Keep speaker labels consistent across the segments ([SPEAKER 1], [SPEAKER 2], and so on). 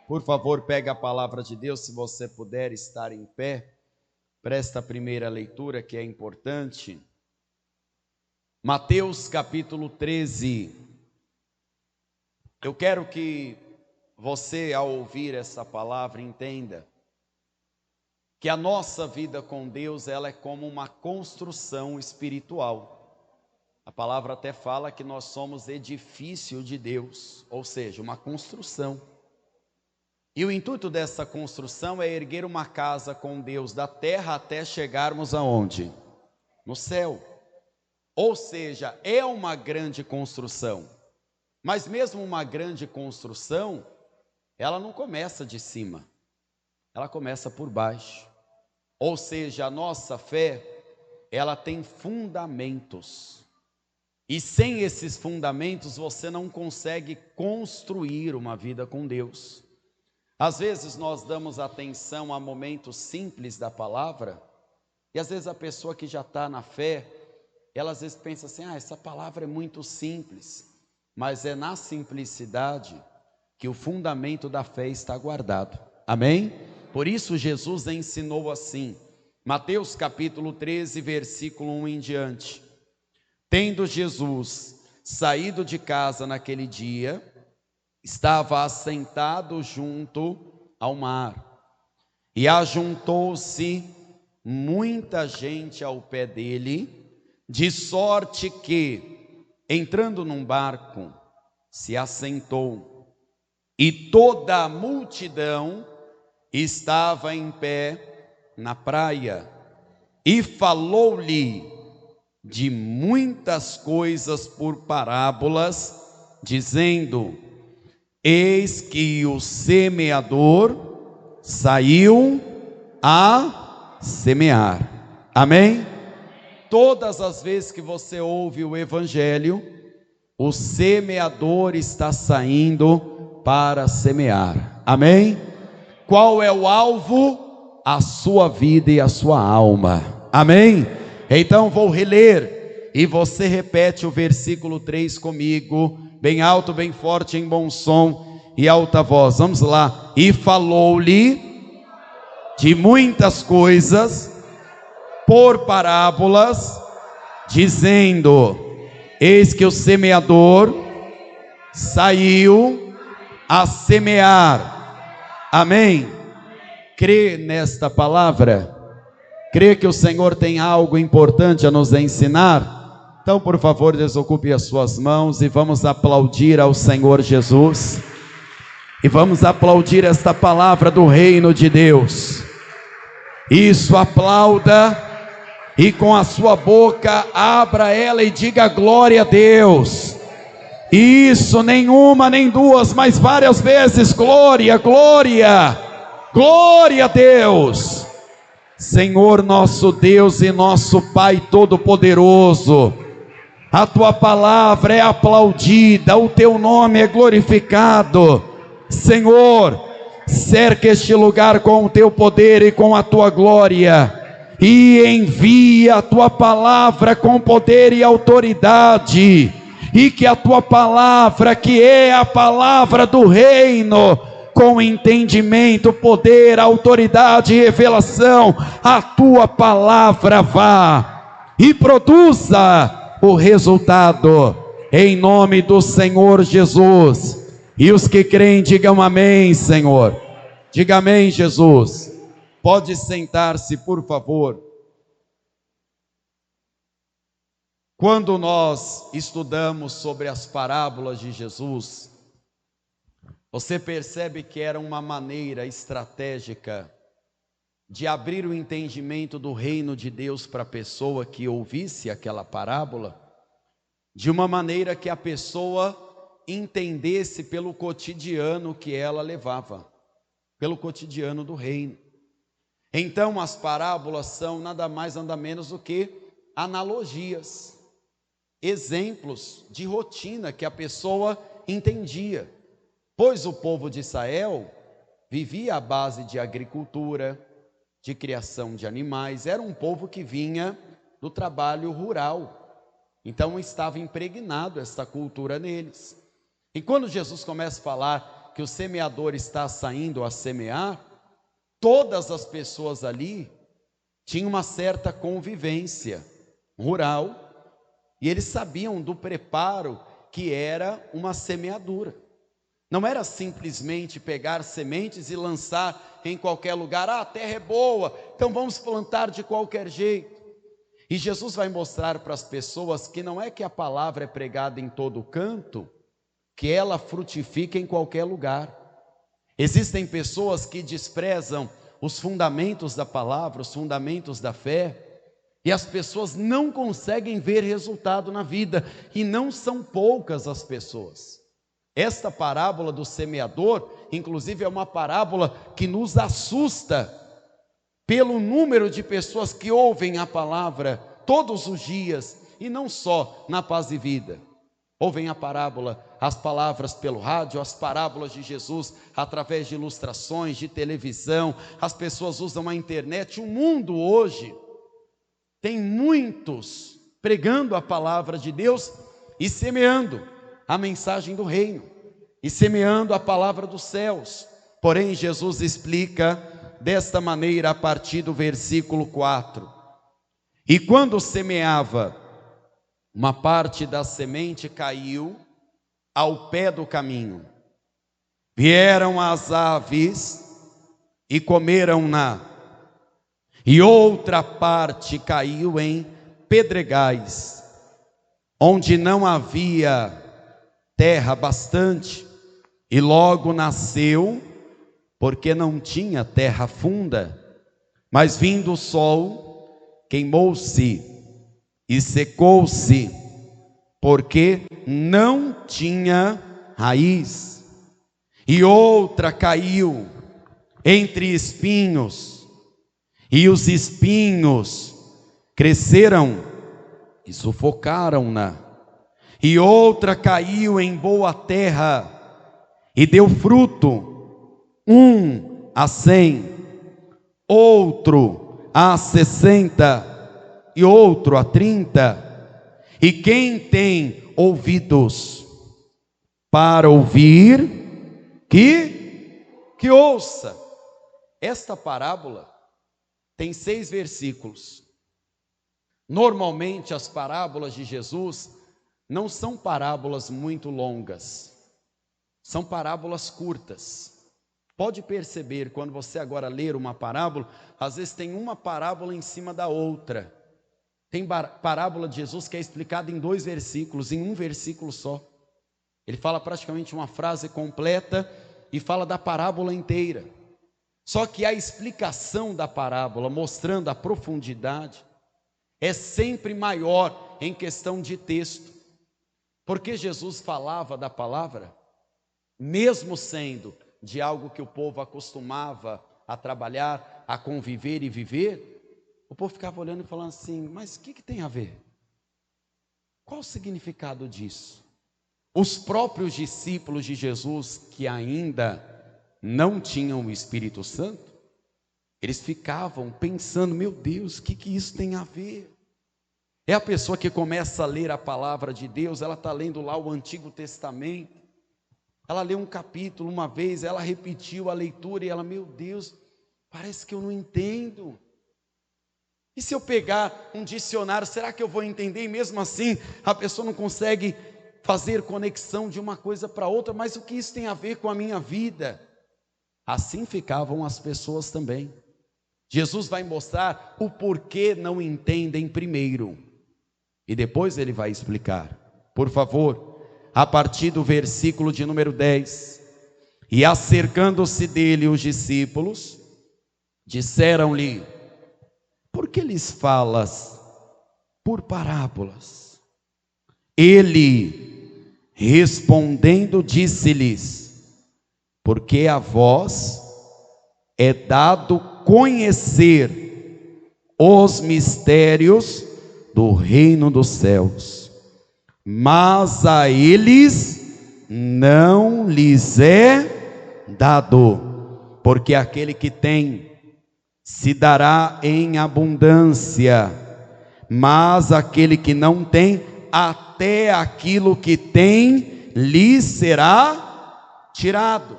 [SPEAKER 1] Por favor, pegue a palavra de Deus, se você puder estar em pé. Presta a primeira leitura, que é importante. Mateus capítulo 13. Eu quero que você, ao ouvir essa palavra, entenda que a nossa vida com Deus, ela é como uma construção espiritual. A palavra até fala que nós somos edifício de Deus, ou seja, uma construção. E o intuito dessa construção é erguer uma casa com Deus da terra até chegarmos aonde? No céu. Ou seja, é uma grande construção. Mas mesmo uma grande construção, ela não começa de cima. Ela começa por baixo. Ou seja, a nossa fé, ela tem fundamentos. E sem esses fundamentos, você não consegue construir uma vida com Deus. Às vezes nós damos atenção a momentos simples da palavra, e às vezes a pessoa que já está na fé, ela às vezes pensa assim, essa palavra é muito simples, mas é na simplicidade que o fundamento da fé está guardado, amém? Por isso Jesus ensinou assim, Mateus capítulo 13, versículo 1 em diante, tendo Jesus saído de casa naquele dia, estava assentado junto ao mar, e ajuntou-se muita gente ao pé dele, de sorte que, entrando num barco, se assentou, e toda a multidão estava em pé na praia, e falou-lhe de muitas coisas por parábolas, dizendo: eis que o semeador saiu a semear. Amém? Todas as vezes que você ouve o evangelho, o semeador está saindo para semear. Amém? Qual é o alvo? A sua vida e a sua alma. Amém? Então vou reler e você repete o versículo 3 comigo, bem alto, bem forte, em bom som e alta voz. Vamos lá. E falou-lhe de muitas coisas por parábolas, dizendo: eis que o semeador saiu a semear. Amém? Crê nesta palavra? Crê que o Senhor tem algo importante a nos ensinar? Então, por favor, desocupe as suas mãos e vamos aplaudir ao Senhor Jesus. E vamos aplaudir esta palavra do reino de Deus. Isso, aplauda. E com a sua boca, abra ela e diga glória a Deus. Isso, nenhuma, nem duas, mas várias vezes. Glória, glória, glória a Deus. Senhor nosso Deus e nosso Pai Todo-Poderoso, a Tua palavra é aplaudida, o Teu nome é glorificado. Senhor, cerca este lugar com o Teu poder e com a Tua glória, e envia a Tua palavra com poder e autoridade, e que a Tua palavra, que é a palavra do reino, com entendimento, poder, autoridade e revelação, a Tua palavra vá e produza o resultado, em nome do Senhor Jesus. E os que creem, digam amém, Senhor. Diga amém, Jesus. Pode sentar-se, por favor. Quando nós estudamos sobre as parábolas de Jesus, você percebe que era uma maneira estratégica de abrir o entendimento do reino de Deus para a pessoa que ouvisse aquela parábola, de uma maneira que a pessoa entendesse pelo cotidiano que ela levava, pelo cotidiano do reino. Então as parábolas são nada mais, nada menos do que analogias, exemplos de rotina que a pessoa entendia. Pois o povo de Israel vivia à base de agricultura, de criação de animais, era um povo que vinha do trabalho rural, então estava impregnado essa cultura neles. E quando Jesus começa a falar que o semeador está saindo a semear, todas as pessoas ali tinham uma certa convivência rural, e eles sabiam do preparo que era uma semeadura. Não era simplesmente pegar sementes e lançar em qualquer lugar. A terra é boa, então vamos plantar de qualquer jeito. E Jesus vai mostrar para as pessoas que não é que a palavra é pregada em todo canto, que ela frutifica em qualquer lugar. Existem pessoas que desprezam os fundamentos da palavra, os fundamentos da fé, e as pessoas não conseguem ver resultado na vida, e não são poucas as pessoas. Esta parábola do semeador, inclusive, é uma parábola que nos assusta pelo número de pessoas que ouvem a palavra todos os dias, e não só na Paz e Vida. Ouvem a parábola, as palavras pelo rádio, as parábolas de Jesus através de ilustrações, de televisão, as pessoas usam a internet. O mundo hoje tem muitos pregando a palavra de Deus e semeando a mensagem do reino, e semeando a palavra dos céus. Porém, Jesus explica desta maneira a partir do versículo 4. E quando semeava, uma parte da semente caiu ao pé do caminho. Vieram as aves e comeram-na. E outra parte caiu em pedregais, onde não havia terra bastante, e logo nasceu, porque não tinha terra funda. Mas vindo o sol, queimou-se e secou-se, porque não tinha raiz. E outra caiu entre espinhos, e os espinhos cresceram e sufocaram-na. E outra caiu em boa terra, e deu fruto, 100, outro 60, e outro 30. E quem tem ouvidos para ouvir, que ouça. Esta parábola tem 6 versículos. Normalmente as parábolas de Jesus não são parábolas muito longas, são parábolas curtas. Pode perceber, quando você agora ler uma parábola, às vezes tem uma parábola em cima da outra. Tem parábola de Jesus que é explicada em 2 versículos, em um versículo só. Ele fala praticamente uma frase completa e fala da parábola inteira. Só que a explicação da parábola, mostrando a profundidade, é sempre maior em questão de texto. Porque Jesus falava da palavra, mesmo sendo de algo que o povo acostumava a trabalhar, a conviver e viver, o povo ficava olhando e falando assim: mas o que tem a ver? Qual o significado disso? Os próprios discípulos de Jesus, que ainda não tinham o Espírito Santo, eles ficavam pensando: meu Deus, o que isso tem a ver? É a pessoa que começa a ler a palavra de Deus, ela está lendo lá o Antigo Testamento, ela leu um capítulo uma vez, ela repetiu a leitura e ela: meu Deus, parece que eu não entendo. E se eu pegar um dicionário, será que eu vou entender? E mesmo assim, a pessoa não consegue fazer conexão de uma coisa para outra. Mas o que isso tem a ver com a minha vida? Assim ficavam as pessoas também. Jesus vai mostrar o porquê não entendem primeiro, e depois ele vai explicar. Por favor, a partir do versículo de número 10. E acercando-se dele os discípulos, disseram-lhe: por que lhes falas por parábolas? Ele, respondendo, disse-lhes: porque a vós é dado conhecer os mistérios do reino dos céus, mas a eles não lhes é dado, porque aquele que tem se dará em abundância, mas aquele que não tem, até aquilo que tem lhe será tirado.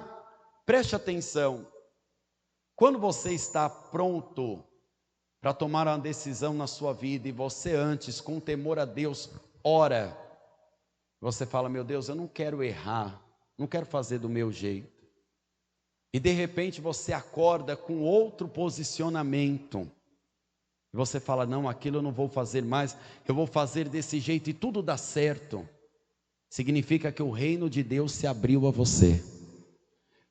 [SPEAKER 1] Preste atenção. Quando você está pronto para tomar uma decisão na sua vida e você antes, com temor a Deus, ora, você fala: meu Deus, eu não quero errar, não quero fazer do meu jeito. E de repente você acorda com outro posicionamento. E você fala: não, aquilo eu não vou fazer mais, eu vou fazer desse jeito e tudo dá certo. Significa que o reino de Deus se abriu a você.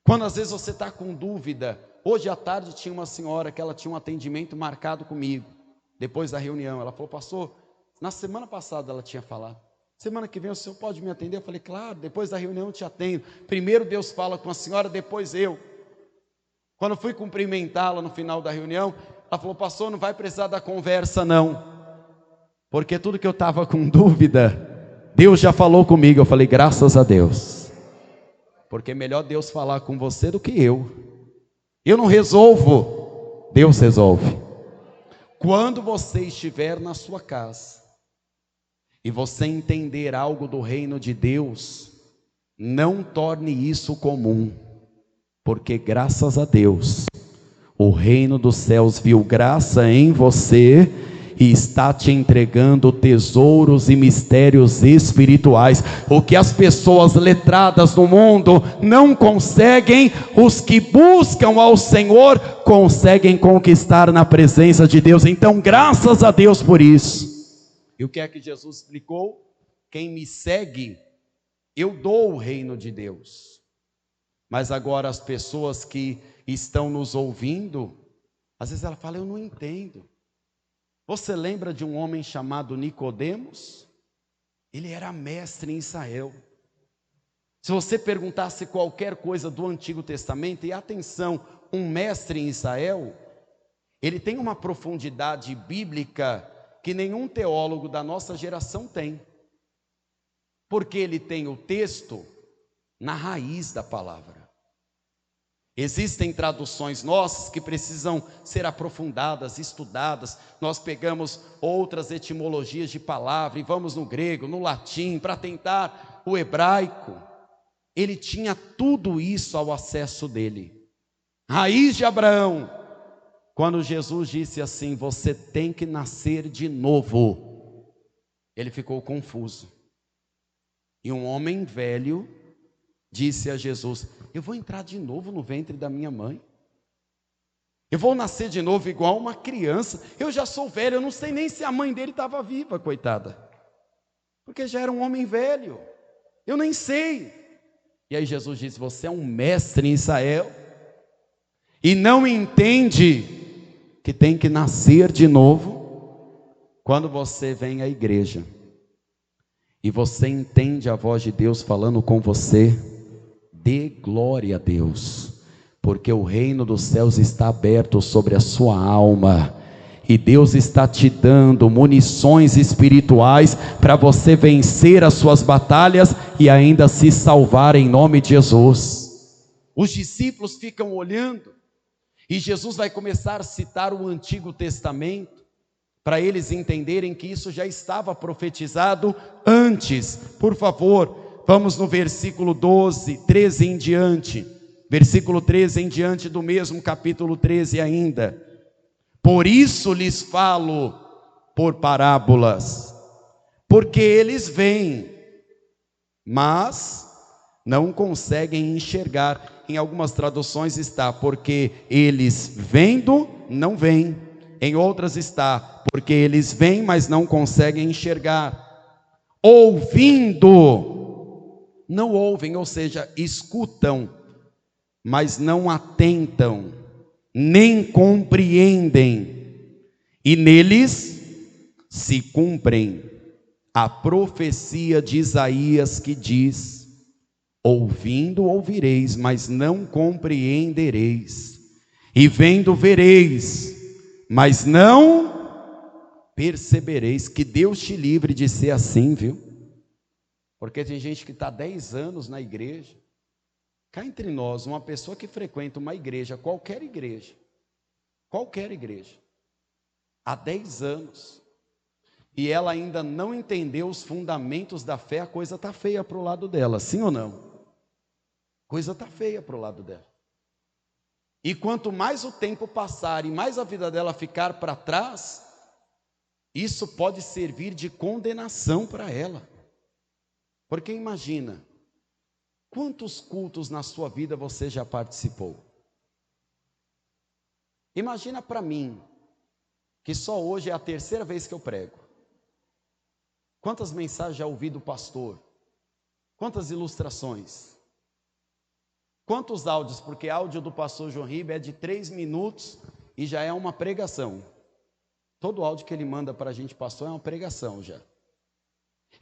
[SPEAKER 1] Quando às vezes você está com dúvida. Hoje à tarde tinha uma senhora que ela tinha um atendimento marcado comigo. Depois da reunião, ela falou: pastor, na semana passada ela tinha falado, semana que vem o senhor pode me atender? Eu falei: claro, depois da reunião eu te atendo. Primeiro Deus fala com a senhora, depois eu. Quando eu fui cumprimentá-la no final da reunião, ela falou: pastor, não vai precisar da conversa não, porque tudo que eu estava com dúvida, Deus já falou comigo. Eu falei: graças a Deus, porque é melhor Deus falar com você do que eu. Eu não resolvo, Deus resolve. Quando você estiver na sua casa e você entender algo do reino de Deus, não torne isso comum, porque graças a Deus, o reino dos céus viu graça em você e está te entregando tesouros e mistérios espirituais. O que as pessoas letradas no mundo não conseguem, os que buscam ao Senhor conseguem conquistar na presença de Deus. Então, graças a Deus por isso. E o que é que Jesus explicou? Quem me segue, eu dou o reino de Deus. Mas agora as pessoas que estão nos ouvindo, às vezes ela fala: eu não entendo. Você lembra de um homem chamado Nicodemos? Ele era mestre em Israel. Se você perguntasse qualquer coisa do Antigo Testamento, e atenção, um mestre em Israel, ele tem uma profundidade bíblica que nenhum teólogo da nossa geração tem. Porque ele tem o texto na raiz da palavra. Existem traduções nossas que precisam ser aprofundadas, estudadas. Nós pegamos outras etimologias de palavra e vamos no grego, no latim, para tentar o hebraico. Ele tinha tudo isso ao acesso dele. Raiz de Abraão. Quando Jesus disse assim: você tem que nascer de novo, ele ficou confuso. E um homem velho disse a Jesus: eu vou entrar de novo no ventre da minha mãe? Eu vou nascer de novo igual uma criança? Eu já sou velho, eu não sei nem se a mãe dele estava viva, coitada. Porque já era um homem velho. Eu nem sei. E aí Jesus disse: você é um mestre em Israel e não entende que tem que nascer de novo? Quando você vem à igreja e você entende a voz de Deus falando com você, dê glória a Deus, porque o reino dos céus está aberto sobre a sua alma, e Deus está te dando munições espirituais para você vencer as suas batalhas e ainda se salvar em nome de Jesus. Os discípulos ficam olhando, e Jesus vai começar a citar o Antigo Testamento, para eles entenderem que isso já estava profetizado antes. Por favor, vamos no versículo 13 em diante. Versículo 13 em diante do mesmo capítulo 13 ainda. Por isso lhes falo por parábolas, porque eles veem, mas não conseguem enxergar. Em algumas traduções está: porque eles vendo, não veem. Em outras está: porque eles veem, mas não conseguem enxergar. Ouvindo, não ouvem, ou seja, escutam, mas não atentam, nem compreendem. E neles se cumprem a profecia de Isaías, que diz: ouvindo ouvireis, mas não compreendereis, e vendo vereis, mas não percebereis. Que Deus te livre de ser assim, viu? Porque tem gente que está 10 anos na igreja. Cá entre nós, uma pessoa que frequenta uma igreja, qualquer igreja, há 10 anos, e ela ainda não entendeu os fundamentos da fé, a coisa está feia para o lado dela, sim ou não? Coisa está feia para o lado dela. E quanto mais o tempo passar e mais a vida dela ficar para trás, isso pode servir de condenação para ela. Porque imagina, quantos cultos na sua vida você já participou? Imagina para mim, que só hoje é a terceira vez que eu prego. Quantas mensagens já ouvi do pastor? Quantas ilustrações? Quantos áudios? Porque áudio do pastor João Ribe é de 3 minutos e já é uma pregação. Todo áudio que ele manda para a gente, pastor, é uma pregação já.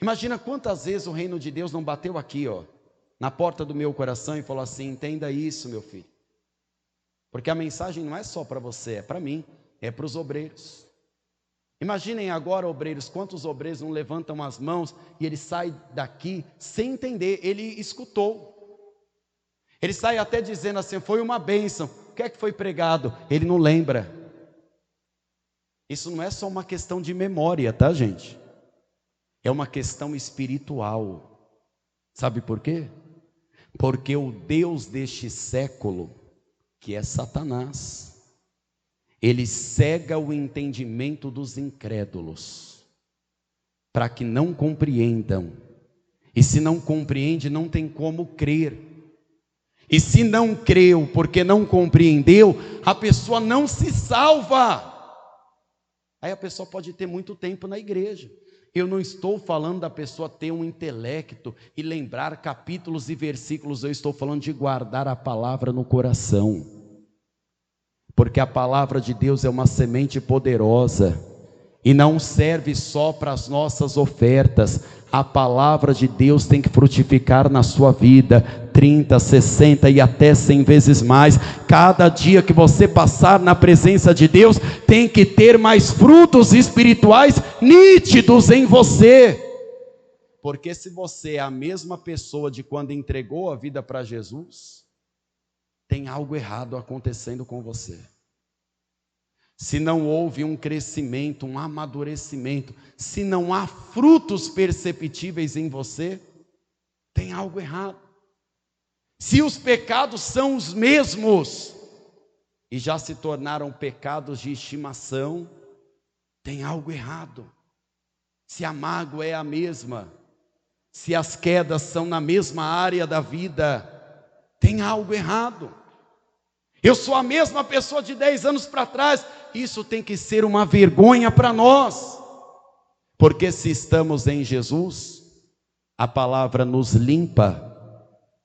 [SPEAKER 1] Imagina quantas vezes o reino de Deus não bateu aqui, na porta do meu coração e falou assim: entenda isso, meu filho. Porque a mensagem não é só para você, é para mim, é para os obreiros. Imaginem agora, obreiros, quantos obreiros não levantam as mãos e ele sai daqui sem entender, ele escutou. Ele sai até dizendo assim: foi uma bênção. O que é que foi pregado? Ele não lembra. Isso não é só uma questão de memória, tá, gente? É uma questão espiritual. Sabe por quê? Porque o Deus deste século, que é Satanás, ele cega o entendimento dos incrédulos, para que não compreendam. E se não compreende, não tem como crer. E se não creu porque não compreendeu, a pessoa não se salva. Aí a pessoa pode ter muito tempo na igreja. Eu não estou falando da pessoa ter um intelecto e lembrar capítulos e versículos. Eu estou falando de guardar a palavra no coração. Porque a palavra de Deus é uma semente poderosa. E não serve só para as nossas ofertas. A palavra de Deus tem que frutificar na sua vida 30, 60 e até 100 vezes mais. Cada dia que você passar na presença de Deus tem que ter mais frutos espirituais nítidos em você. Porque se você é a mesma pessoa de quando entregou a vida para Jesus, tem algo errado acontecendo com você. Se não houve um crescimento, um amadurecimento, se não há frutos perceptíveis em você, tem algo errado. Se os pecados são os mesmos e já se tornaram pecados de estimação, tem algo errado. Se a mágoa é a mesma, se as quedas são na mesma área da vida, tem algo errado. Eu sou a mesma pessoa de 10 anos para trás. Isso tem que ser uma vergonha para nós. Porque se estamos em Jesus, a palavra nos limpa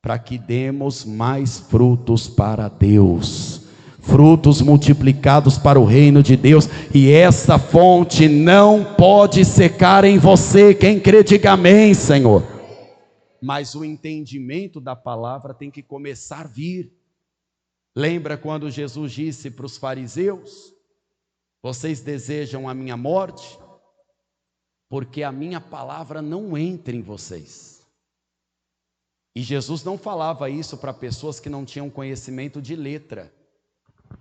[SPEAKER 1] para que demos mais frutos para Deus. Frutos multiplicados para o reino de Deus. E essa fonte não pode secar em você. Quem crê, diga amém, Senhor. Mas o entendimento da palavra tem que começar a vir. Lembra quando Jesus disse para os fariseus: vocês desejam a minha morte? Porque a minha palavra não entra em vocês. E Jesus não falava isso para pessoas que não tinham conhecimento de letra.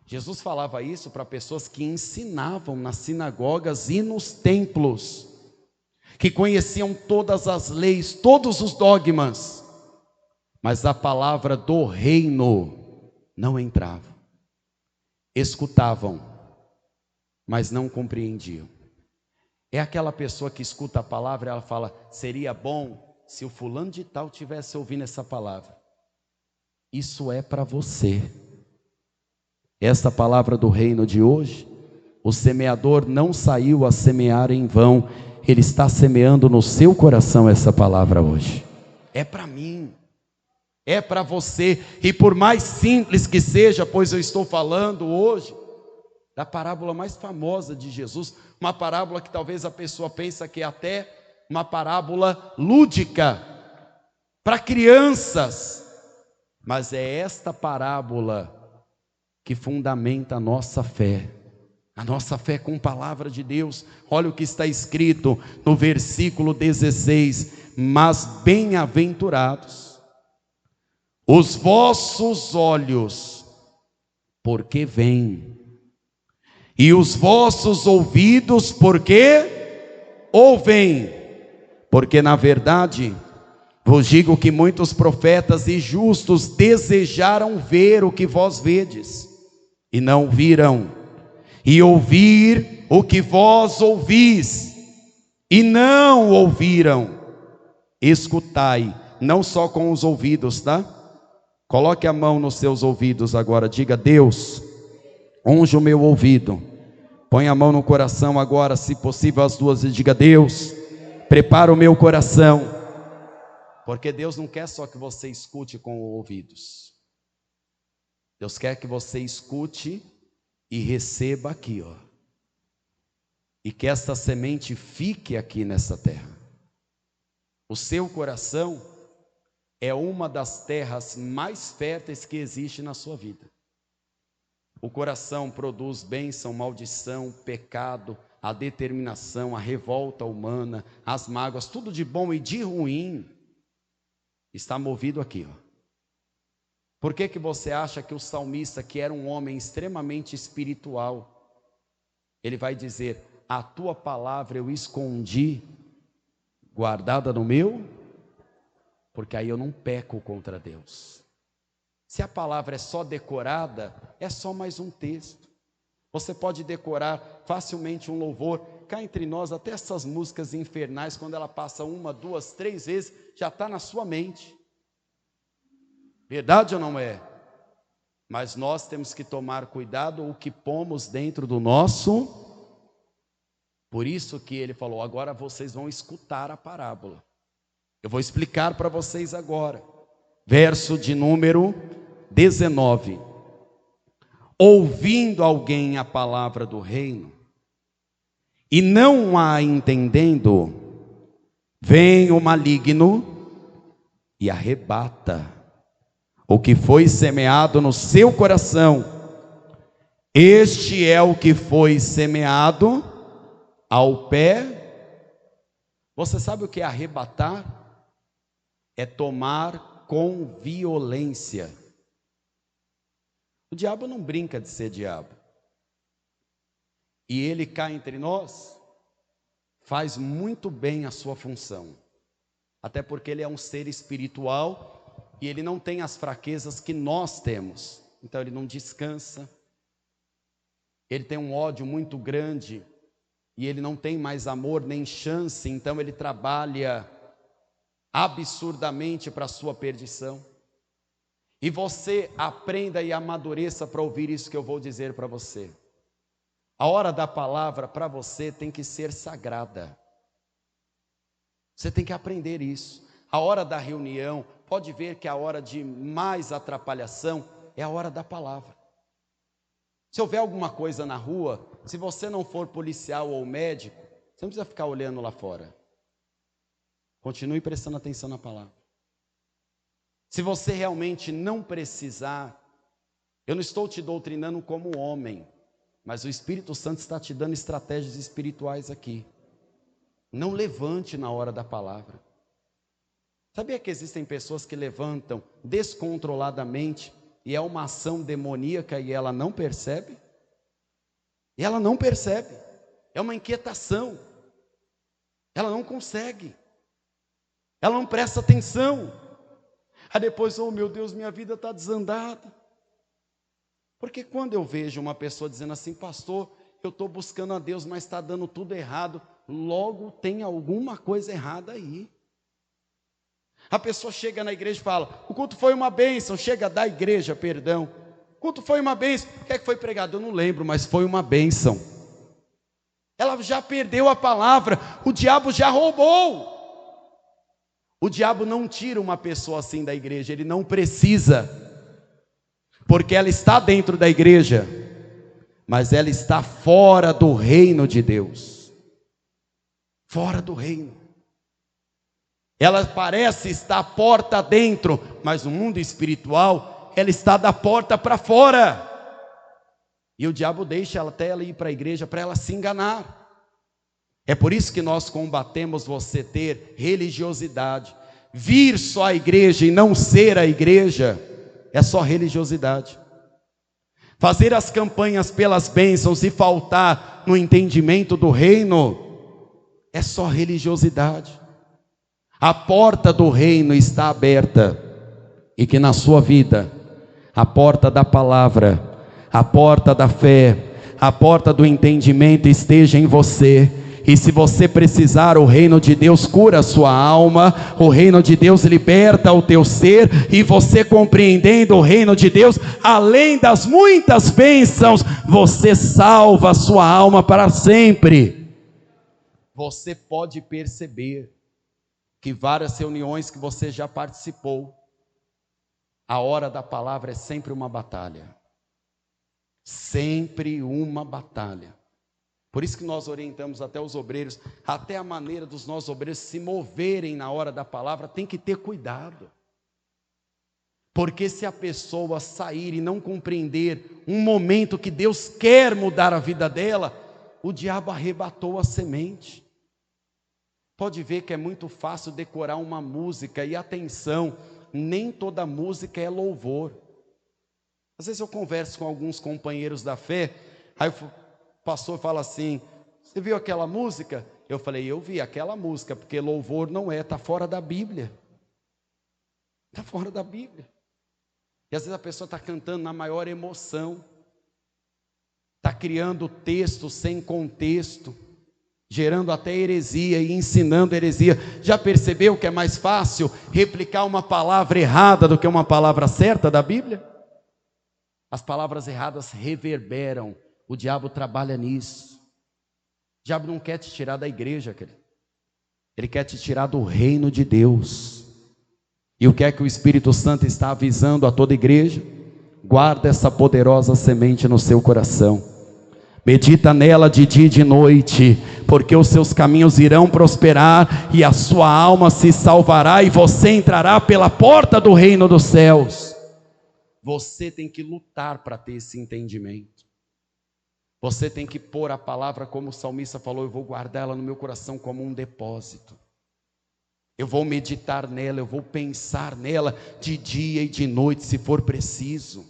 [SPEAKER 1] Jesus falava isso para pessoas que ensinavam nas sinagogas e nos templos, que conheciam todas as leis, todos os dogmas, mas a palavra do reino não entravam. Escutavam, mas não compreendiam. É aquela pessoa que escuta a palavra e ela fala: seria bom se o fulano de tal tivesse ouvindo essa palavra. Isso é para você. Esta palavra do reino de hoje, o semeador não saiu a semear em vão. Ele está semeando no seu coração essa palavra hoje. É para mim. É para você. E por mais simples que seja, pois eu estou falando hoje da parábola mais famosa de Jesus, uma parábola que talvez a pessoa pense que é até uma parábola lúdica para crianças, mas é esta parábola que fundamenta a nossa fé com a palavra de Deus. Olha o que está escrito no versículo 16: mas bem-aventurados os vossos olhos, porque veem, e os vossos ouvidos, porque ouvem, porque na verdade Vos digo que muitos profetas e justos desejaram ver o que vós vedes, e não viram, e ouvir o que vós ouvis, e não ouviram. Escutai, não só com os ouvidos, tá? Coloque a mão nos seus ouvidos agora, diga: Deus, unge o meu ouvido. Põe a mão no coração agora, se possível as duas, e diga: Deus, prepara o meu coração. Porque Deus não quer só que você escute com os ouvidos. Deus quer que você escute e receba aqui, ó. E que esta semente fique aqui nessa terra. O seu coração é uma das terras mais férteis que existe na sua vida. O coração produz bênção, maldição, pecado, a determinação, a revolta humana, as mágoas, tudo de bom e de ruim está movido aqui, ó. Por que você acha que o salmista, que era um homem extremamente espiritual, ele vai dizer: a tua palavra eu escondi, guardada no meu, porque aí eu não peco contra Deus. Se a palavra é só decorada, é só mais um texto. Você pode decorar facilmente um louvor. Cá entre nós, até essas músicas infernais, quando ela passa 1, 2, 3 vezes, já está na sua mente. Verdade ou não é? Mas nós temos que tomar cuidado o que pomos dentro do nosso. Por isso que ele falou: agora vocês vão escutar a parábola. Eu vou explicar para vocês agora. Verso de número 19. Ouvindo alguém a palavra do reino, e não a entendendo, vem o maligno e arrebata o que foi semeado no seu coração. Este é o que foi semeado ao pé. Você sabe o que é arrebatar? É tomar com violência. O diabo não brinca de ser diabo. E ele cá entre nós faz muito bem a sua função. Até porque ele é um ser espiritual e ele não tem as fraquezas que nós temos. Então ele não descansa. Ele tem um ódio muito grande e ele não tem mais amor nem chance. Então ele trabalha absurdamente para a sua perdição. E você aprenda e amadureça para ouvir isso que eu vou dizer para você. A hora da palavra para você tem que ser sagrada. Você tem que aprender isso. A hora da reunião, pode ver que a hora de mais atrapalhação é a hora da palavra. Se houver alguma coisa na rua, se você não for policial ou médico, você não precisa ficar olhando lá fora. Continue prestando atenção na palavra. Se você realmente não precisar, eu não estou te doutrinando como homem, mas o Espírito Santo está te dando estratégias espirituais aqui. Não levante na hora da palavra. Sabia que existem pessoas que levantam descontroladamente e é uma ação demoníaca e ela não percebe? E ela não percebe. É uma inquietação. Ela não consegue. Ela não presta atenção. Aí depois, oh meu Deus, minha vida está desandada. Porque quando eu vejo uma pessoa dizendo assim: pastor, eu estou buscando a Deus, mas está dando tudo errado, logo tem alguma coisa errada aí. A pessoa chega na igreja e fala: o culto foi uma bênção. Chega da igreja, perdão. O culto foi uma bênção. O que é que foi pregado? Eu não lembro, mas foi uma bênção. Ela já perdeu a palavra. O diabo já roubou. O diabo não tira uma pessoa assim da igreja. Ele não precisa. Porque ela está dentro da igreja, mas ela está fora do reino de Deus. Fora do reino. Ela parece estar a porta dentro, mas no mundo espiritual, ela está da porta para fora. E o diabo deixa ela até ela ir para a igreja para ela se enganar. É por isso que nós combatemos você ter religiosidade. Vir só à igreja e não ser a igreja é só religiosidade. Fazer as campanhas pelas bênçãos e faltar no entendimento do reino é só religiosidade. A porta do reino está aberta, e que na sua vida, a porta da palavra, a porta da fé, a porta do entendimento esteja em você. E se você precisar, o reino de Deus cura a sua alma, o reino de Deus liberta o teu ser, e você compreendendo o reino de Deus, além das muitas bênçãos, você salva a sua alma para sempre. Você pode perceber que várias reuniões que você já participou, a hora da palavra é sempre uma batalha. Sempre uma batalha. Por isso que nós orientamos até os obreiros, até a maneira dos nossos obreiros se moverem na hora da palavra, tem que ter cuidado. Porque se a pessoa sair e não compreender um momento que Deus quer mudar a vida dela, o diabo arrebatou a semente. Pode ver que é muito fácil decorar uma música, e atenção, nem toda música é louvor. Às vezes eu converso com alguns companheiros da fé, aí o pastor fala assim: você viu aquela música? Eu falei: eu vi aquela música, porque louvor não é, está fora da Bíblia. Está fora da Bíblia. E às vezes a pessoa está cantando na maior emoção, está criando texto sem contexto, gerando até heresia e ensinando heresia. Já percebeu que é mais fácil replicar uma palavra errada do que uma palavra certa da Bíblia? As palavras erradas reverberam. O diabo trabalha nisso. O diabo não quer te tirar da igreja, querido. Ele quer te tirar do reino de Deus. E o que é que o Espírito Santo está avisando a toda igreja? Guarda essa poderosa semente no seu coração. Medita nela de dia e de noite, porque os seus caminhos irão prosperar, e a sua alma se salvará, e você entrará pela porta do reino dos céus. Você tem que lutar para ter esse entendimento. Você tem que pôr a palavra, como o salmista falou: eu vou guardar ela no meu coração como um depósito. Eu vou meditar nela, eu vou pensar nela de dia e de noite, se for preciso.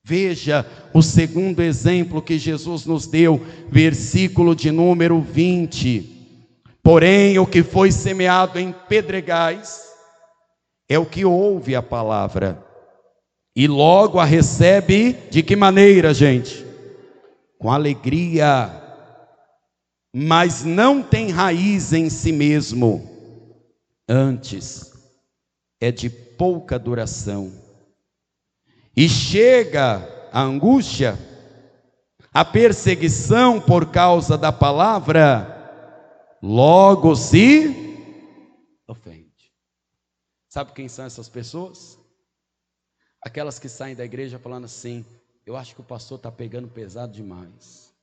[SPEAKER 1] Veja o segundo exemplo que Jesus nos deu, versículo de número 20. Porém, o que foi semeado em pedregais é o que ouve a palavra e logo a recebe de que maneira, gente? Com alegria, mas não tem raiz em si mesmo, antes é de pouca duração. E chega a angústia, a perseguição por causa da palavra, logo se ofende. Sabe quem são essas pessoas? Aquelas que saem da igreja falando assim: eu acho que o pastor está pegando pesado demais.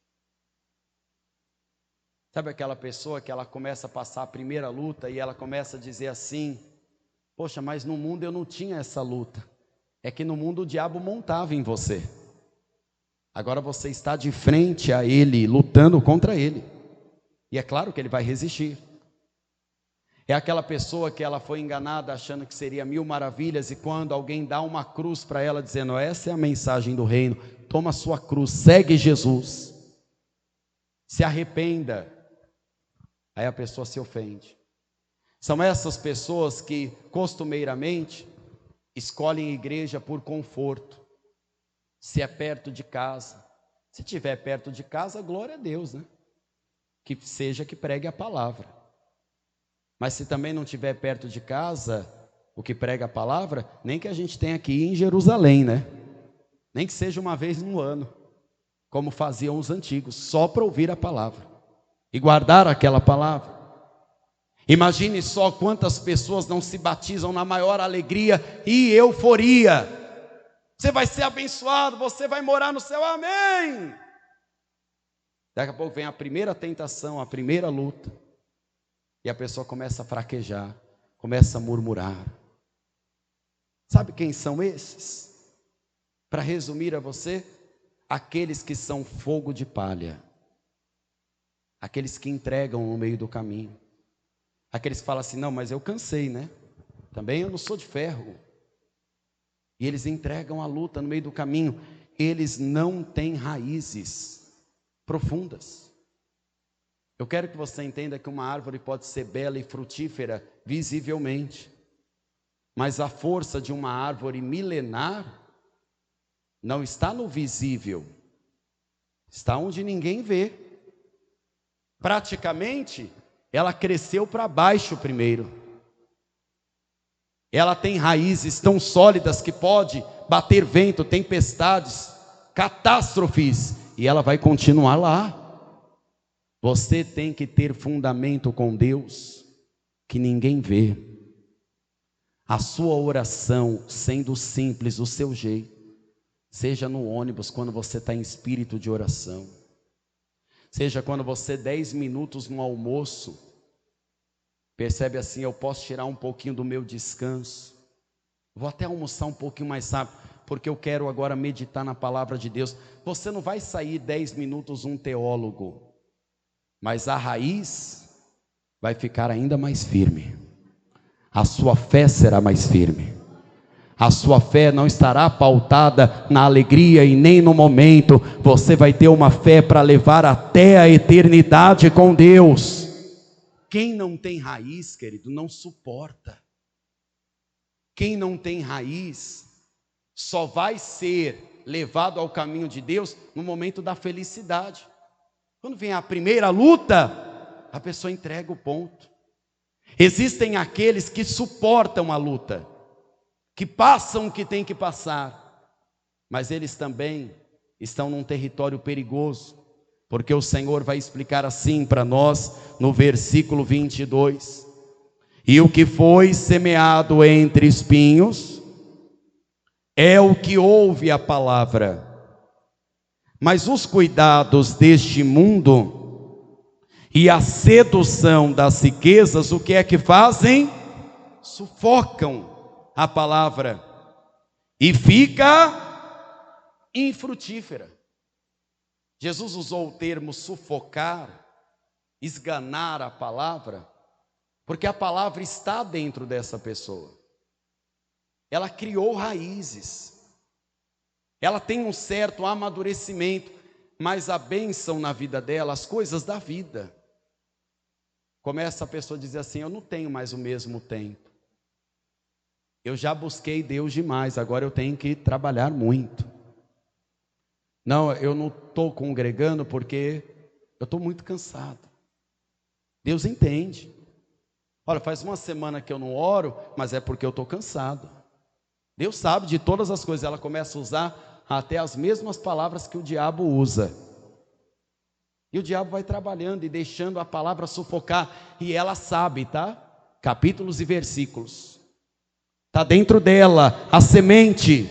[SPEAKER 1] Sabe aquela pessoa que ela começa a passar a primeira luta e ela começa a dizer assim: poxa, mas no mundo eu não tinha essa luta. É que no mundo o diabo montava em você. Agora você está de frente a ele, lutando contra ele. E é claro que ele vai resistir. É aquela pessoa que ela foi enganada achando que seria mil maravilhas, e quando alguém dá uma cruz para ela dizendo: essa é a mensagem do reino, toma a sua cruz, segue Jesus, se arrependa, aí a pessoa se ofende. São essas pessoas que costumeiramente escolhem igreja por conforto. Se é perto de casa, se estiver perto de casa, glória a Deus, né? Que seja que pregue a palavra. Mas se também não estiver perto de casa, o que prega a palavra, nem que a gente tenha que ir em Jerusalém, né? Nem que seja uma vez no ano, como faziam os antigos, só para ouvir a palavra e guardar aquela palavra. Imagine só quantas pessoas não se batizam na maior alegria e euforia. Você vai ser abençoado, você vai morar no céu, amém. Daqui a pouco vem a primeira tentação, a primeira luta, e a pessoa começa a fraquejar, começa a murmurar. Sabe quem são esses? Para resumir a você, aqueles que são fogo de palha, aqueles que entregam no meio do caminho, aqueles que falam assim: não, mas eu cansei, né? Também eu não sou de ferro. E eles entregam a luta no meio do caminho. Eles não têm raízes profundas. Eu quero que você entenda que uma árvore pode ser bela e frutífera visivelmente, mas a força de uma árvore milenar não está no visível, está onde ninguém vê. Praticamente, ela cresceu para baixo primeiro. Ela tem raízes tão sólidas que pode bater vento, tempestades, catástrofes, e ela vai continuar lá. Você tem que ter fundamento com Deus que ninguém vê. A sua oração, sendo simples, do seu jeito, seja no ônibus quando você está em espírito de oração, seja quando você 10 minutos no almoço, percebe assim, eu posso tirar um pouquinho do meu descanso, vou até almoçar um pouquinho mais rápido, porque eu quero agora meditar na palavra de Deus. Você não vai sair 10 minutos um teólogo, mas a raiz vai ficar ainda mais firme, a sua fé será mais firme, a sua fé não estará pautada na alegria e nem no momento, você vai ter uma fé para levar até a eternidade com Deus. Quem não tem raiz, querido, não suporta. Quem não tem raiz, só vai ser levado ao caminho de Deus no momento da felicidade. Quando vem a primeira luta, a pessoa entrega o ponto. Existem aqueles que suportam a luta, que passam o que tem que passar, mas eles também estão num território perigoso, porque o Senhor vai explicar assim para nós no versículo 22: e o que foi semeado entre espinhos é o que ouve a palavra, mas os cuidados deste mundo e a sedução das riquezas, o que é que fazem? Sufocam a palavra e fica infrutífera. Jesus usou o termo sufocar, esganar a palavra, porque a palavra está dentro dessa pessoa. Ela criou raízes, ela tem um certo amadurecimento, mas a bênção na vida dela, as coisas da vida, começa a pessoa a dizer assim: eu não tenho mais o mesmo tempo, eu já busquei Deus demais, agora eu tenho que trabalhar muito. Não, eu não estou congregando porque eu estou muito cansado. Deus entende. Olha, faz uma semana que eu não oro, mas é porque eu estou cansado. Deus sabe de todas as coisas. Ela começa a usar até as mesmas palavras que o diabo usa. E o diabo vai trabalhando e deixando a palavra sufocar. E ela sabe, tá? Capítulos e versículos. Está dentro dela a semente.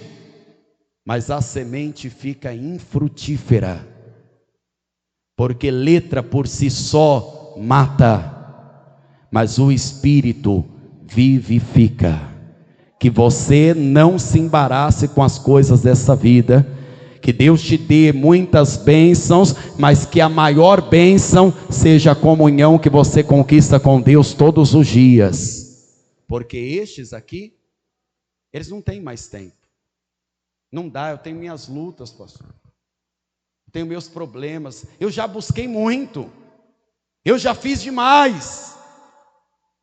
[SPEAKER 1] Mas a semente fica infrutífera, porque letra por si só mata, mas o Espírito vivifica. Que você não se embarace com as coisas dessa vida, que Deus te dê muitas bênçãos, mas que a maior bênção seja a comunhão que você conquista com Deus todos os dias, porque estes aqui, eles não têm mais tempo. Não dá, eu tenho minhas lutas, pastor, eu tenho meus problemas, eu já busquei muito, eu já fiz demais,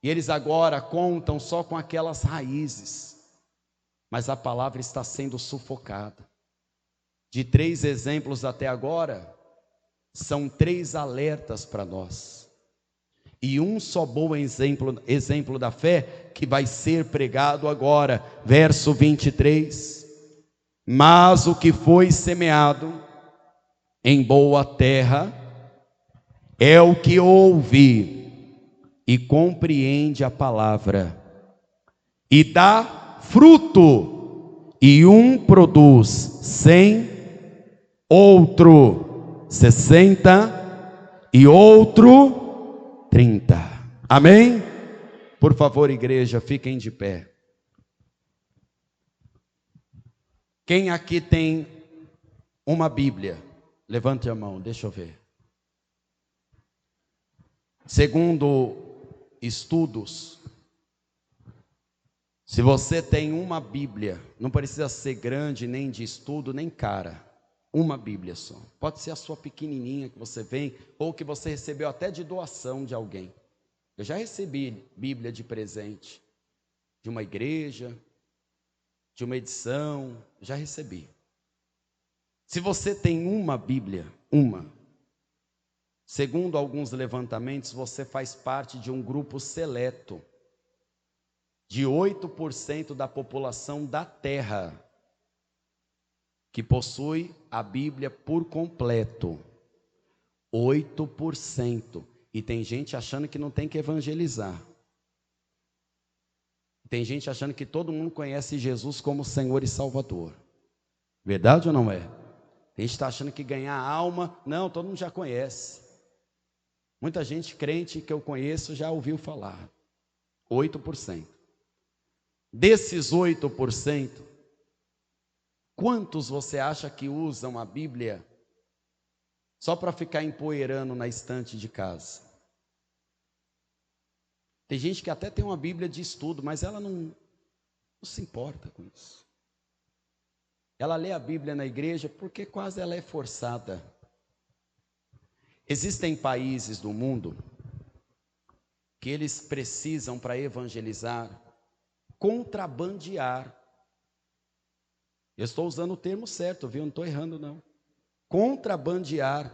[SPEAKER 1] e eles agora contam só com aquelas raízes, mas a palavra está sendo sufocada. De 3 exemplos até agora, são 3 alertas para nós, e um só bom exemplo da fé, que vai ser pregado agora, verso 23, mas o que foi semeado em boa terra é o que ouve e compreende a palavra, e dá fruto, e um produz 100, outro 60 e outro 30. Amém? Por favor, igreja, fiquem de pé. Quem aqui tem uma Bíblia? Levante a mão, deixa eu ver. Segundo estudos, se você tem uma Bíblia, não precisa ser grande, nem de estudo, nem cara. Uma Bíblia só. Pode ser a sua pequenininha que você vem, ou que você recebeu até de doação de alguém. Eu já recebi Bíblia de presente, de uma igreja, de uma edição, já recebi. Se você tem uma Bíblia, segundo alguns levantamentos, você faz parte de um grupo seleto, de 8% da população da Terra, que possui a Bíblia por completo. 8%. E tem gente achando que não tem que evangelizar. Tem gente achando que todo mundo conhece Jesus como Senhor e Salvador. Verdade ou não é? Tem gente que está achando que ganhar alma, não, todo mundo já conhece. Muita gente crente que eu conheço já ouviu falar. 8%. Desses 8%, quantos você acha que usam a Bíblia só para ficar empoeirando na estante de casa? Tem gente que até tem uma Bíblia de estudo, mas ela não se importa com isso. Ela lê a Bíblia na igreja porque quase ela é forçada. Existem países do mundo que eles precisam, para evangelizar, contrabandear. Eu estou usando o termo certo, viu? Não estou errando, não. Contrabandear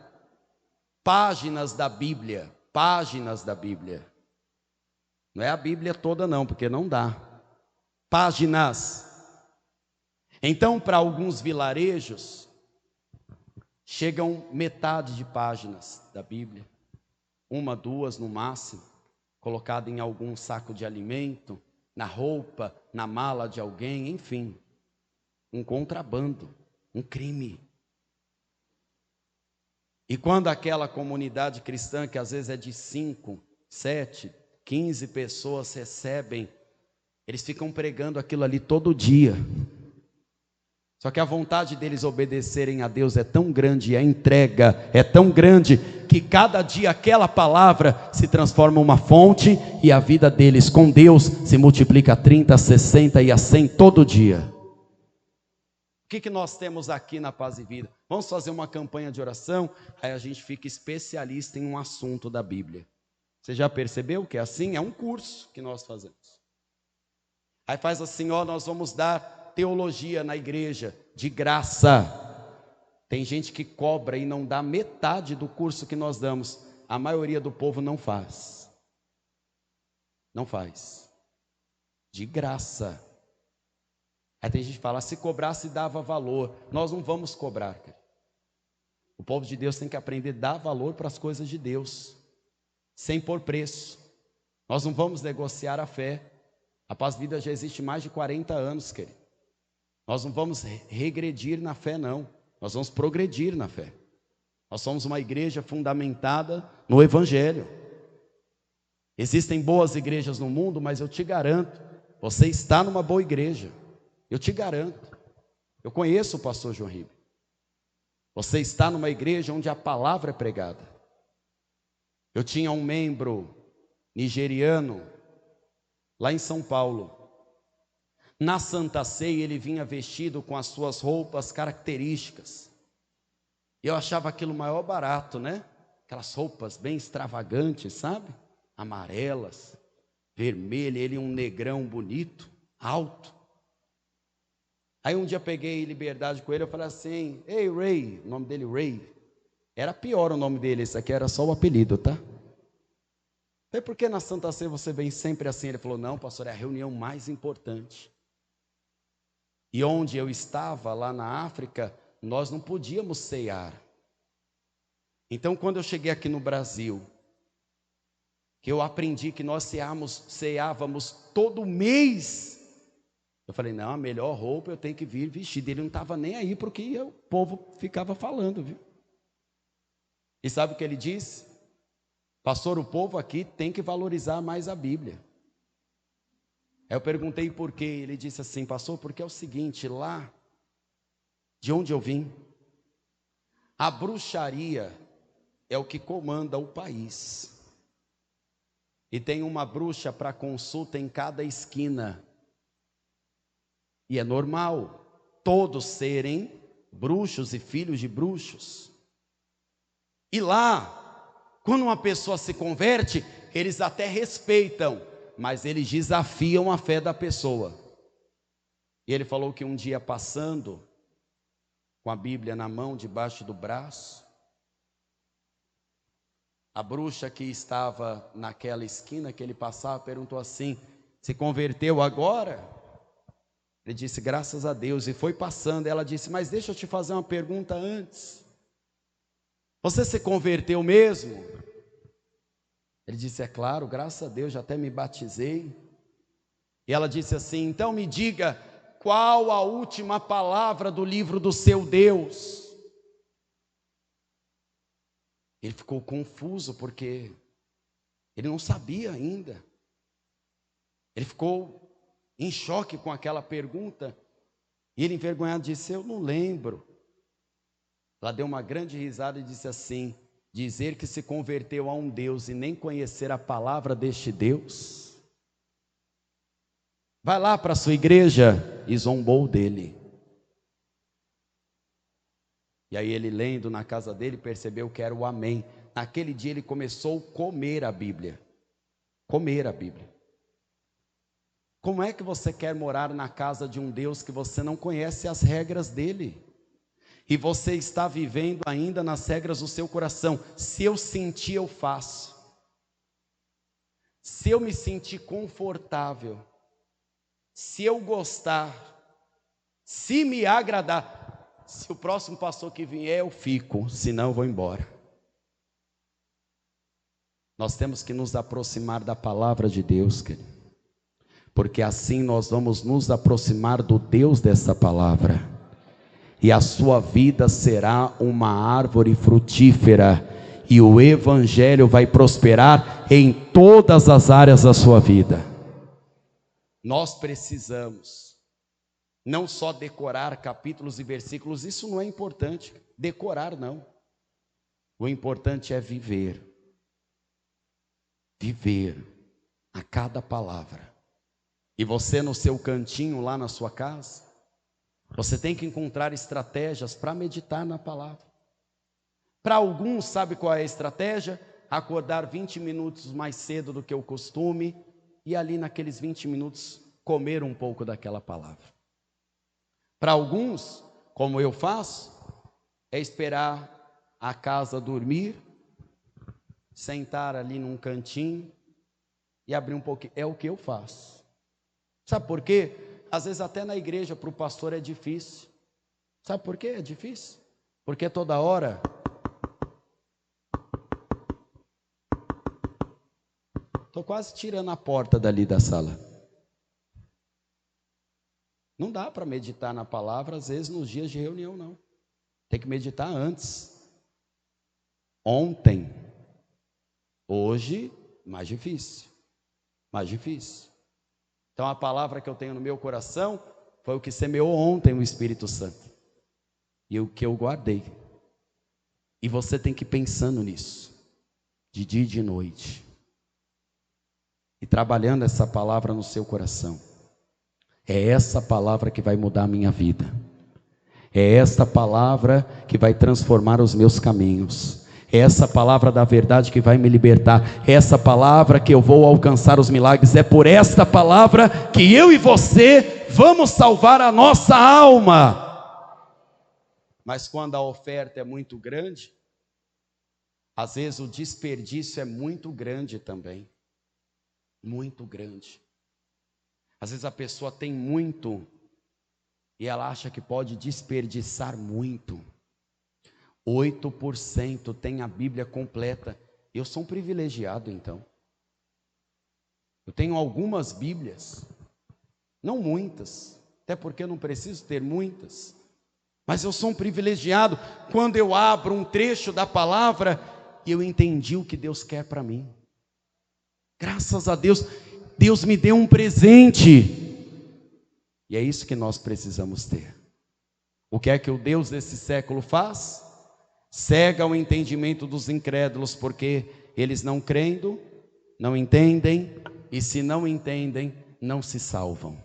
[SPEAKER 1] páginas da Bíblia. Páginas da Bíblia. Não é a Bíblia toda, não, porque não dá. Páginas. Então, para alguns vilarejos, chegam metade de páginas da Bíblia. 1, 2 no máximo, colocada em algum saco de alimento, na roupa, na mala de alguém, enfim. Um contrabando, um crime. E quando aquela comunidade cristã, que às vezes é de 5, 7, 15 pessoas recebem, eles ficam pregando aquilo ali todo dia. Só que a vontade deles obedecerem a Deus é tão grande, a entrega é tão grande, que cada dia aquela palavra se transforma em uma fonte, e a vida deles com Deus se multiplica a 30, a 60 e a 100 todo dia. O que nós temos aqui na Paz e Vida? Vamos fazer uma campanha de oração, aí a gente fica especialista em um assunto da Bíblia. Você já percebeu que é assim? É um curso que nós fazemos. Aí faz assim, ó, nós vamos dar teologia na igreja, de graça. Tem gente que cobra e não dá metade do curso que nós damos. A maioria do povo não faz. Não faz. De graça. Aí tem gente que fala, se cobrasse dava valor. Nós não vamos cobrar, cara. O povo de Deus tem que aprender a dar valor para as coisas de Deus, sem pôr preço. Nós não vamos negociar a fé. A Paz Vida já existe mais de 40 anos, querido. Nós não vamos regredir na fé, não. Nós vamos progredir na fé. Nós somos uma igreja fundamentada no Evangelho. Existem boas igrejas no mundo, mas eu te garanto, você está numa boa igreja. Eu te garanto. Eu conheço o pastor João Ribeiro. Você está numa igreja onde a palavra é pregada. Eu tinha um membro nigeriano lá em São Paulo. Na Santa Ceia ele vinha vestido com as suas roupas características. E eu achava aquilo o maior barato, né? Aquelas roupas bem extravagantes, sabe? Amarelas, vermelhas, ele um negrão bonito, alto. Aí um dia peguei liberdade com ele, eu falei assim, ei Ray, o nome dele Ray. Era pior o nome dele, esse aqui era só o apelido, tá? Falei, por que na Santa Ceia você vem sempre assim? Ele falou, não pastor, é a reunião mais importante. E onde eu estava, lá na África, nós não podíamos cear. Então quando eu cheguei aqui no Brasil, que eu aprendi que nós ceávamos todo mês, eu falei, não, a melhor roupa eu tenho que vir vestido. Ele não estava nem aí para o que o povo ficava falando, viu? E sabe o que ele disse? Pastor, o povo aqui tem que valorizar mais a Bíblia. Aí eu perguntei por quê. Ele disse assim, pastor, porque é o seguinte, lá de onde eu vim, a bruxaria é o que comanda o país. E tem uma bruxa para consulta em cada esquina. E é normal todos serem bruxos e filhos de bruxos. E lá, quando uma pessoa se converte, eles até respeitam, mas eles desafiam a fé da pessoa. E ele falou que um dia passando, com a Bíblia na mão, debaixo do braço, a bruxa que estava naquela esquina que ele passava perguntou assim: se converteu agora? Ele disse: graças a Deus. E foi passando. Ela disse: mas deixa eu te fazer uma pergunta antes. Você se converteu mesmo? Ele disse: é claro, graças a Deus, já até me batizei. E ela disse assim: então me diga, qual a última palavra do livro do seu Deus? Ele ficou confuso porque ele não sabia ainda. Ele ficou em choque com aquela pergunta. E ele, envergonhado, disse: eu não lembro. Ela deu uma grande risada e disse assim: dizer que se converteu a um Deus e nem conhecer a palavra deste Deus? Vai lá para a sua igreja. E zombou dele. E aí ele, lendo na casa dele, percebeu que era o amém. Naquele dia ele começou a comer a Bíblia. Comer a Bíblia. Como é que você quer morar na casa de um Deus que você não conhece as regras dele? E você está vivendo ainda nas regras do seu coração. Se eu sentir, eu faço. Se eu me sentir confortável, se eu gostar, se me agradar, se o próximo pastor que vier, eu fico, senão eu vou embora. Nós temos que nos aproximar da palavra de Deus, querido, porque assim nós vamos nos aproximar do Deus dessa palavra, e a sua vida será uma árvore frutífera, e o evangelho vai prosperar em todas as áreas da sua vida. Nós precisamos não só decorar capítulos e versículos, isso não é importante, decorar não. O importante é viver a cada palavra. E você no seu cantinho lá na sua casa, você tem que encontrar estratégias para meditar na palavra. Para alguns, sabe qual é a estratégia? Acordar 20 minutos mais cedo do que o costume, e ali naqueles 20 minutos comer um pouco daquela palavra. Para alguns, como eu faço, é esperar a casa dormir, sentar ali num cantinho e abrir um pouquinho. É o que eu faço. Sabe por quê? Às vezes até na igreja para o pastor é difícil. Sabe por quê é difícil? Porque toda hora estou quase tirando a porta dali da sala. Não dá para meditar na palavra, às vezes, nos dias de reunião, não. Tem que meditar antes. Ontem. Hoje, mais difícil. Mais difícil. Então, a palavra que eu tenho no meu coração foi o que semeou ontem o Espírito Santo. E o que eu guardei. E você tem que ir pensando nisso. De dia e de noite. E trabalhando essa palavra no seu coração. É essa palavra que vai mudar a minha vida. É esta palavra que vai transformar os meus caminhos. É essa palavra da verdade que vai me libertar. É essa palavra que eu vou alcançar os milagres. É por esta palavra que eu e você vamos salvar a nossa alma. Mas quando a oferta é muito grande, às vezes o desperdício é muito grande também. Muito grande. Às vezes a pessoa tem muito e ela acha que pode desperdiçar muito. 8% tem a Bíblia completa. Eu sou um privilegiado, então. Eu tenho algumas Bíblias, não muitas, até porque eu não preciso ter muitas, mas eu sou um privilegiado quando eu abro um trecho da palavra e eu entendi o que Deus quer para mim. Graças a Deus. Deus me deu um presente, e é isso que nós precisamos ter. O que é que o Deus desse século faz? Cega o entendimento dos incrédulos, porque eles não crendo, não entendem, e se não entendem, não se salvam.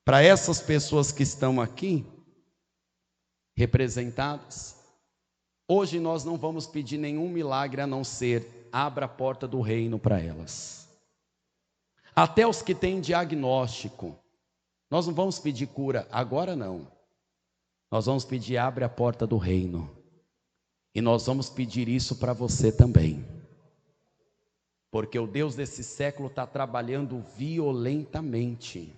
[SPEAKER 1] Para essas pessoas que estão aqui, representadas. Hoje nós não vamos pedir nenhum milagre a não ser abra a porta do reino para elas. Até os que têm diagnóstico, nós não vamos pedir cura, agora não. Nós vamos pedir abre a porta do reino. E nós vamos pedir isso para você também. Porque o Deus desse século está trabalhando violentamente,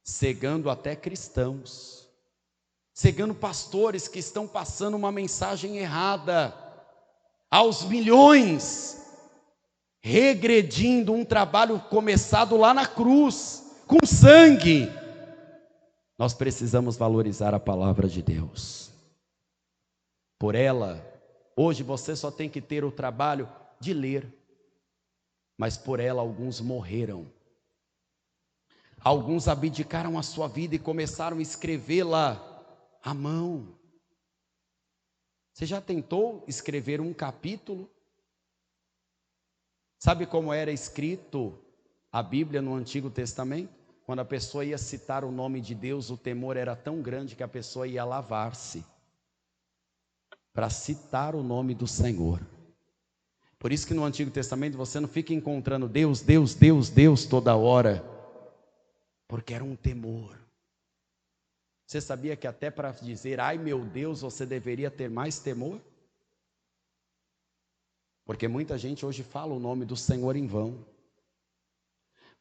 [SPEAKER 1] cegando até cristãos, cegando pastores que estão passando uma mensagem errada aos milhões, regredindo um trabalho começado lá na cruz, com sangue. Nós precisamos valorizar a palavra de Deus. Por ela, hoje você só tem que ter o trabalho de ler, mas por ela alguns morreram. Alguns abdicaram a sua vida e começaram a escrevê-la à mão. Você já tentou escrever um capítulo? Sabe como era escrito a Bíblia no Antigo Testamento? Quando a pessoa ia citar o nome de Deus, o temor era tão grande que a pessoa ia lavar-se para citar o nome do Senhor. Por isso que no Antigo Testamento você não fica encontrando Deus, Deus, Deus, Deus toda hora, porque era um temor. Você sabia que até para dizer, ai meu Deus, você deveria ter mais temor? Porque muita gente hoje fala o nome do Senhor em vão.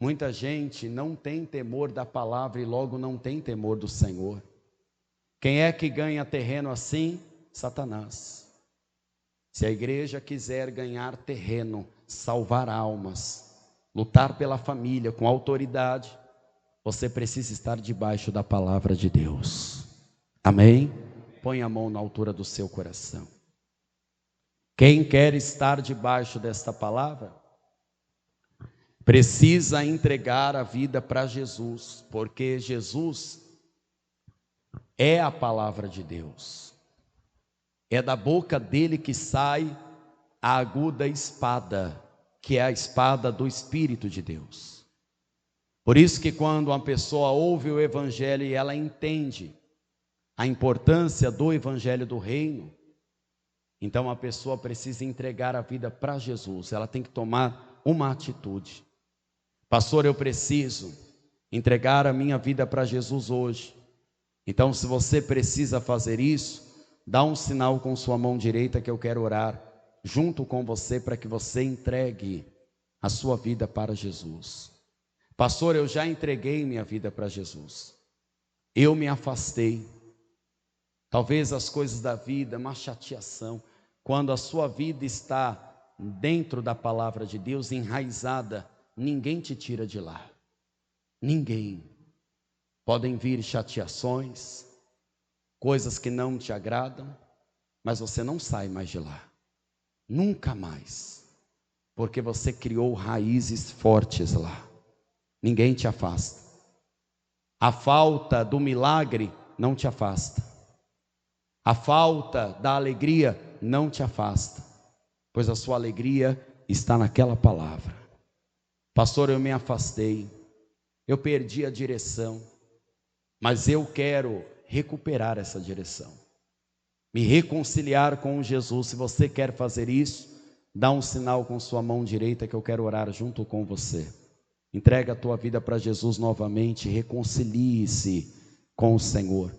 [SPEAKER 1] Muita gente não tem temor da palavra e logo não tem temor do Senhor. Quem é que ganha terreno assim? Satanás. Se a igreja quiser ganhar terreno, salvar almas, lutar pela família com autoridade, você precisa estar debaixo da palavra de Deus. Amém? Põe a mão na altura do seu coração. Quem quer estar debaixo desta palavra, precisa entregar a vida para Jesus, porque Jesus é a palavra de Deus. É da boca dele que sai a aguda espada, que é a espada do Espírito de Deus. Por isso que quando uma pessoa ouve o Evangelho e ela entende a importância do Evangelho do Reino, então a pessoa precisa entregar a vida para Jesus, ela tem que tomar uma atitude. Pastor, eu preciso entregar a minha vida para Jesus hoje. Então, se você precisa fazer isso, dá um sinal com sua mão direita que eu quero orar junto com você para que você entregue a sua vida para Jesus. Pastor, eu já entreguei minha vida para Jesus. Eu me afastei. Talvez as coisas da vida, uma chateação. Quando a sua vida está dentro da palavra de Deus, enraizada, ninguém te tira de lá. Ninguém. Podem vir chateações, coisas que não te agradam, mas você não sai mais de lá. Nunca mais. Porque você criou raízes fortes lá. Ninguém te afasta. A falta do milagre não te afasta. A falta da alegria não te afasta, pois a sua alegria está naquela palavra. Pastor, eu me afastei, eu perdi a direção, mas eu quero recuperar essa direção, me reconciliar com Jesus. Se você quer fazer isso, dá um sinal com sua mão direita que eu quero orar junto com você. Entrega a tua vida para Jesus novamente, reconcilie-se com o Senhor.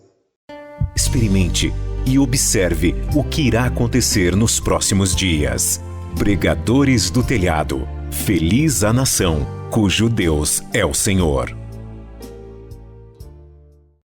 [SPEAKER 2] Experimente e observe o que irá acontecer nos próximos dias. Pregadores do Telhado. Feliz a nação cujo Deus é o Senhor.